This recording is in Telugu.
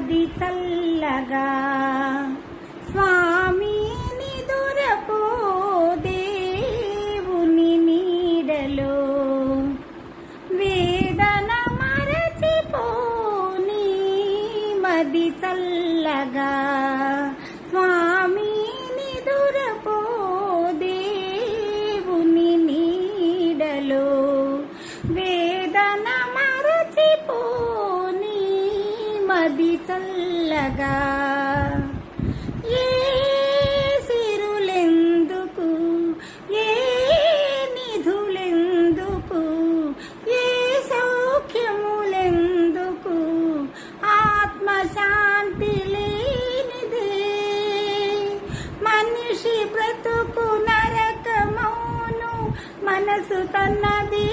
మది చల్లగా స్వామి నిదురపో దేవుని నీడలో వేదన మరచిపోని మది చల్లగా స్వామి నిదురపో దేవుని నీడలో వేదన మరచిపోని మది చల్లగా ఏ సిరులెందుకు ఏ నిధులెందుకు ఏ సౌఖ్యములెందుకు ఆత్మశాంతి లేనిదే మనిషి బ్రతుకు నరకమౌను మనసు తన్నది